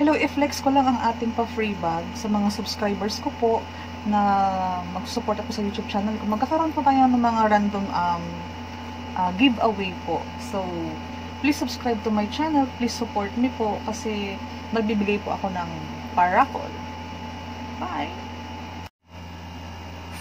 Hello, i-flex ko lang ang ating pa-free bag sa mga subscribers ko po na mag-support ako sa YouTube channel ko. Magkakaroon po tayo ng mga random giveaway po. So, please subscribe to my channel. Please support me po kasi magbibigay po ako ng paraffle. Bye!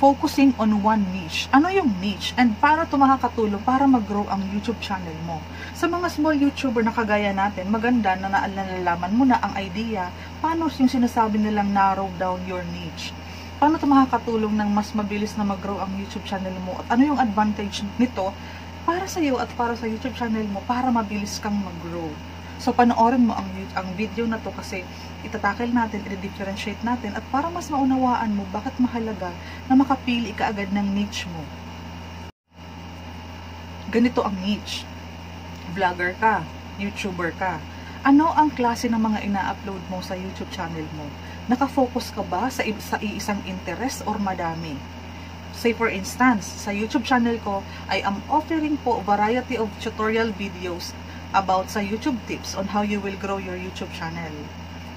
Focusing on one niche. Ano yung niche? And paano ito makakatulong para mag-grow ang YouTube channel mo? Sa mga small YouTuber na kagaya natin, maganda na nalalaman mo na ang idea, paano yung sinasabi nilang narrow down your niche? Paano ito makakatulong ng mas mabilis na mag-grow ang YouTube channel mo? At ano yung advantage nito para sa iyo at para sa YouTube channel mo para mabilis kang mag-grow? So, panoorin mo ang video na to kasi itatakil natin, i-differentiate natin at para mas maunawaan mo bakit mahalaga na makapili ka agad ng niche mo. Ganito ang niche. Vlogger ka, YouTuber ka. Ano ang klase ng mga ina-upload mo sa YouTube channel mo? Nakafocus ka ba sa iisang interest or madami? Say for instance, sa YouTube channel ko, I am offering po variety of tutorial videos about sa YouTube tips on how you will grow your YouTube channel.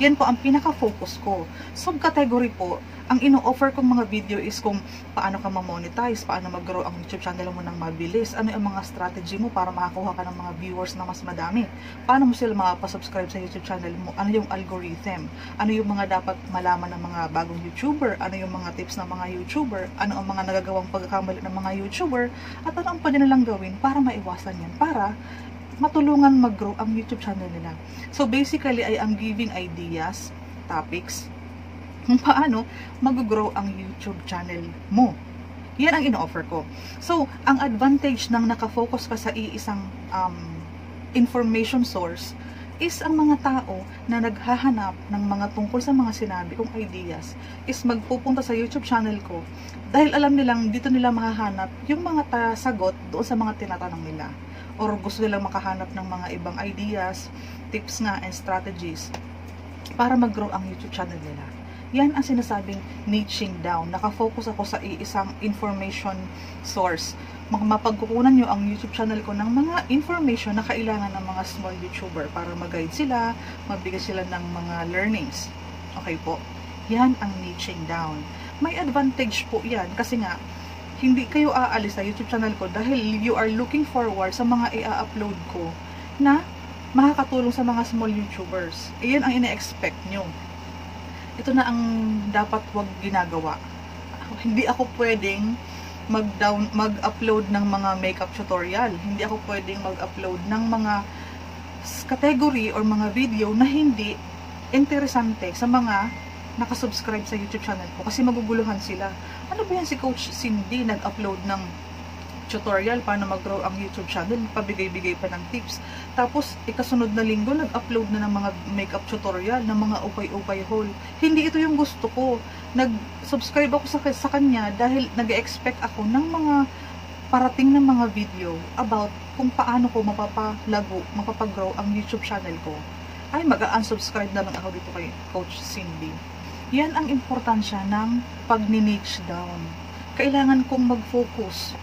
Yan po ang pinaka-focus ko. Subcategory po, ang ino-offer kong mga video is kung paano ka ma-monetize, paano mag-grow ang YouTube channel mo ng mabilis, ano yung mga strategy mo para makakuha ka ng mga viewers na mas madami, paano mo sila makapasubscribe sa YouTube channel mo, ano yung algorithm, ano yung mga dapat malaman ng mga bagong YouTuber, ano yung mga tips ng mga YouTuber, ano ang mga nagagawang pagkakamali ng mga YouTuber, at ano ang pwede nilang gawin para maiwasan yan, para matulungan mag-grow ang YouTube channel nila. So basically, I am giving ideas, topics, kung paano mag-grow ang YouTube channel mo. Yan ang ino-offer ko. So, ang advantage ng nakafocus ka sa iisang information source is ang mga tao na naghahanap ng mga tungkol sa mga sinabi kong ideas is magpupunta sa YouTube channel ko dahil alam nilang dito nila mahahanap yung mga sagot doon sa mga tinatanong nila. Or gusto nilang makahanap ng mga ibang ideas, tips nga, and strategies para mag-grow ang YouTube channel nila. Yan ang sinasabing niching down. Nakafocus ako sa iisang information source. Mapagkukunan nyo ang YouTube channel ko ng mga information na kailangan ng mga small YouTuber para mag-guide sila, mabigay sila ng mga learnings. Okay po? Yan ang niching down. May advantage po yan kasi nga, hindi kayo aalis sa YouTube channel ko dahil you are looking forward sa mga i-upload ko na makakatulong sa mga small YouTubers. Iyan ang ine-expect nyo. Ito na ang dapat wag ginagawa. Hindi ako pwedeng mag-upload ng mga makeup tutorial. Hindi ako pwedeng mag-upload ng mga category or mga video na hindi interesante sa mga nakasubscribe sa YouTube channel ko kasi maguguluhan sila. Ano ba yan si Coach Cindy nag-upload ng tutorial paano mag-grow ang YouTube channel, pabigay-bigay pa ng tips. Tapos, ikasunod na linggo, nag-upload na ng mga makeup tutorial, ng mga upay-upay haul. Hindi ito yung gusto ko. Nag-subscribe ako sa kanya dahil nag-expect ako ng mga parating ng mga video about kung paano ko mapapag-grow ang YouTube channel ko. Ay, mag-unsubscribe na lang ako dito kay Coach Cindy. Yan ang importansya ng pag-niche down. Kailangan kong mag-focus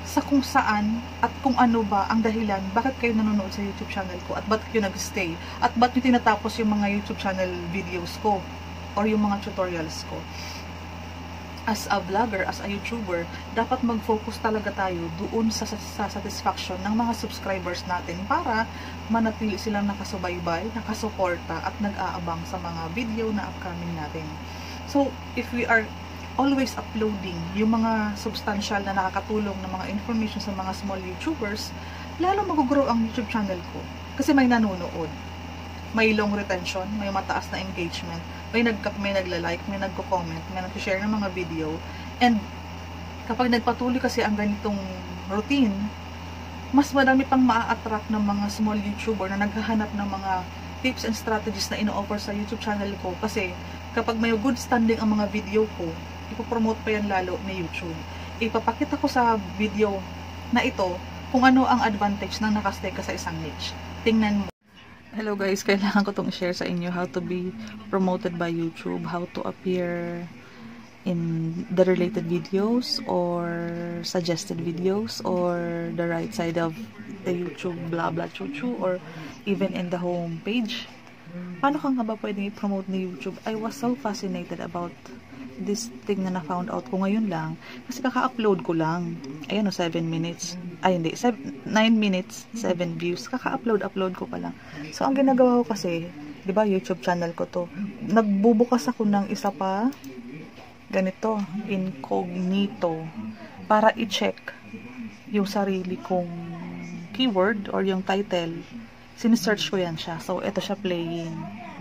sa kung saan at kung ano ba ang dahilan bakit kayo nanonood sa YouTube channel ko at bakit kayo nag-stay at bakit nyo tinatapos yung mga YouTube channel videos ko or yung mga tutorials ko. As a vlogger, as a YouTuber, dapat mag-focus talaga tayo doon sa satisfaction ng mga subscribers natin para manatili silang nakasubaybay, nakasuporta at nag-aabang sa mga video na upcoming natin. So, if we are always uploading yung mga substantial na nakakatulong na mga information sa mga small YouTubers, lalo mag-grow ang YouTube channel ko. Kasi may nanonood, may long retention, may mataas na engagement, may nagla-like, may nagko-comment, may nag-share ng mga video. And kapag nagpatuloy kasi ang ganitong routine, mas marami pang maa-attract ng mga small YouTuber na naghahanap ng mga tips and strategies na ino-offer sa YouTube channel ko. Kasi kapag may good standing ang mga video ko, ipopromote pa yan lalo ni YouTube. Ipapakita ko sa video na ito kung ano ang advantage ng nakastay ka sa isang niche. Tingnan mo. Hello guys, kailangan ko itong share sa inyo how to be promoted by YouTube, how to appear in the related videos or suggested videos or the right side of the YouTube blah blah choo choo or even in the home page. Paano ka nga ba pwedeng i-promote ni YouTube? I was so fascinated about this thing na na-found out ko ngayon lang. Kasi kaka-upload ko lang. Ayan o, 7 minutes. Ay, hindi. 9 minutes, 7 views. Kaka-upload ko pa lang. So, ang ginagawa ko kasi, di ba, YouTube channel ko to. Nagbubukas ako ng isa pa, ganito, incognito, para i-check yung sarili kong keyword or yung title. Sinesearch ko yan siya. So, ito siya playing.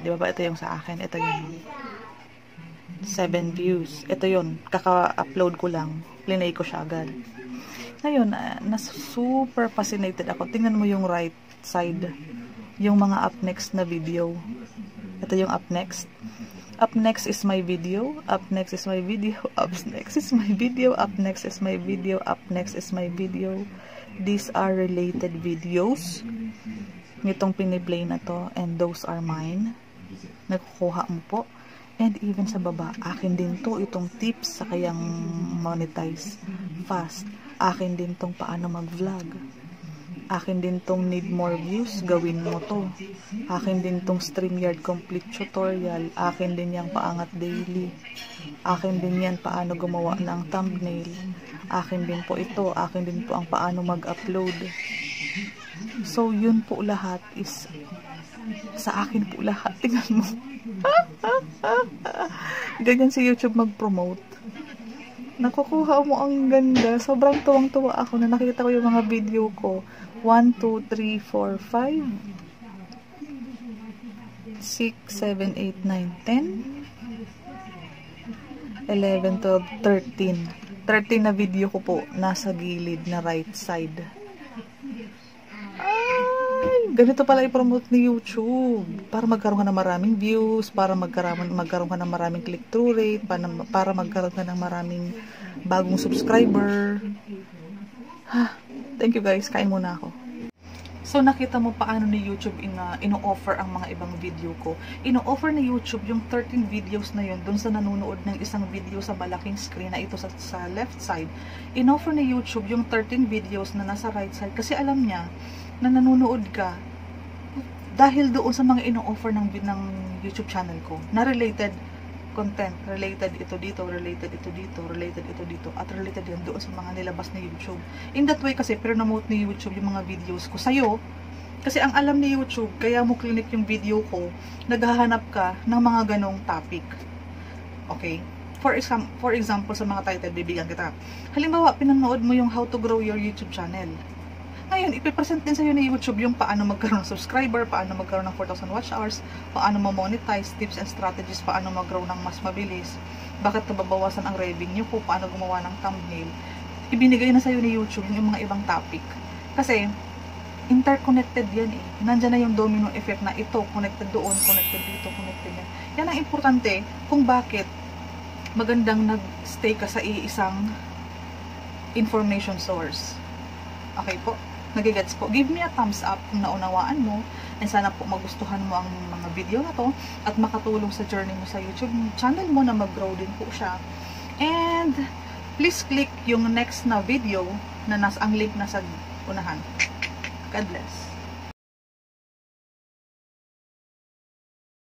Di ba ito yung sa akin? Ito yung 7 views. Ito yun. Kaka-upload ko lang. Plinay ko siya agad. Ngayon, super fascinated ako. Tingnan mo yung right side. Yung mga up next na video. Ito yung up next. Up next is my video. Up next is my video. Up next is my video. Up next is my video. Up next is my video. These are related videos. Nitong piniplay na to. And those are mine. Nagkukuha mo po. And even sa baba, akin din to itong tips sa kayang monetize fast. Akin din tong paano mag-vlog. Akin din tong need more views, gawin mo to. Akin din tong StreamYard complete tutorial. Akin din yang paangat daily. Akin din yan paano gumawa ng thumbnail. Akin din po ito. Akin din po ang paano mag-upload. So, yun po lahat is sa akin po lahat. Tingnan mo. Ganyan si YouTube mag-promote. Nakukuha mo ang ganda. Sobrang tuwang-tuwa ako na nakita ko yung mga video ko. 1, 2, 3, 4, 5 6, 7, 8, 9, 10 11, 12, 13 13 na video ko po nasa gilid na right side. Ganito pala i-promote ni YouTube. Para magkaroon ka ng maraming views, para magkaroon ka ng maraming click-through rate, para magkaroon ka ng maraming bagong subscriber. Thank you guys. Kain muna ako. So, nakita mo paano ni YouTube ino-offer ang mga ibang video ko. Ino-offer ni YouTube yung 13 videos na yun dun sa nanonood ng isang video sa malaking screen na ito sa left side. In-offer ni YouTube yung 13 videos na nasa right side kasi alam niya na nanonood ka dahil doon sa mga ino-offer ng YouTube channel ko na related content, related ito dito, related ito dito, related ito dito, at related yan doon sa mga nilabas ni YouTube. In that way kasi, promote ni YouTube yung mga videos ko sa'yo, kasi ang alam ni YouTube, kaya mo clinic yung video ko, naghahanap ka ng mga ganong topic. Okay? For example, sa mga title, bibigyan kita. Halimbawa, pinanood mo yung how to grow your YouTube channel. Ngayon, ipipresent din sa'yo ni YouTube yung paano magkaroon ng subscriber, paano magkaroon ng 4,000 watch hours, paano ma-monetize, tips and strategies, paano mag-grow ng mas mabilis, bakit nababawasan ang revenue ko, paano gumawa ng thumbnail. Ibinigay na sa'yo ni YouTube yung mga ibang topic. Kasi, interconnected yan eh. Nandyan na yung domino effect na ito, connected doon, connected dito, connected yan. Yan ang importante kung bakit magandang nag-stay ka sa iisang information source. Okay po? Nagigets po. Give me a thumbs up kung naunawaan mo. And sana po magustuhan mo ang mga video na to at makatulong sa journey mo sa YouTube channel mo na mag-grow din po siya. And please click yung next na video na ang link nasa unahan. God bless.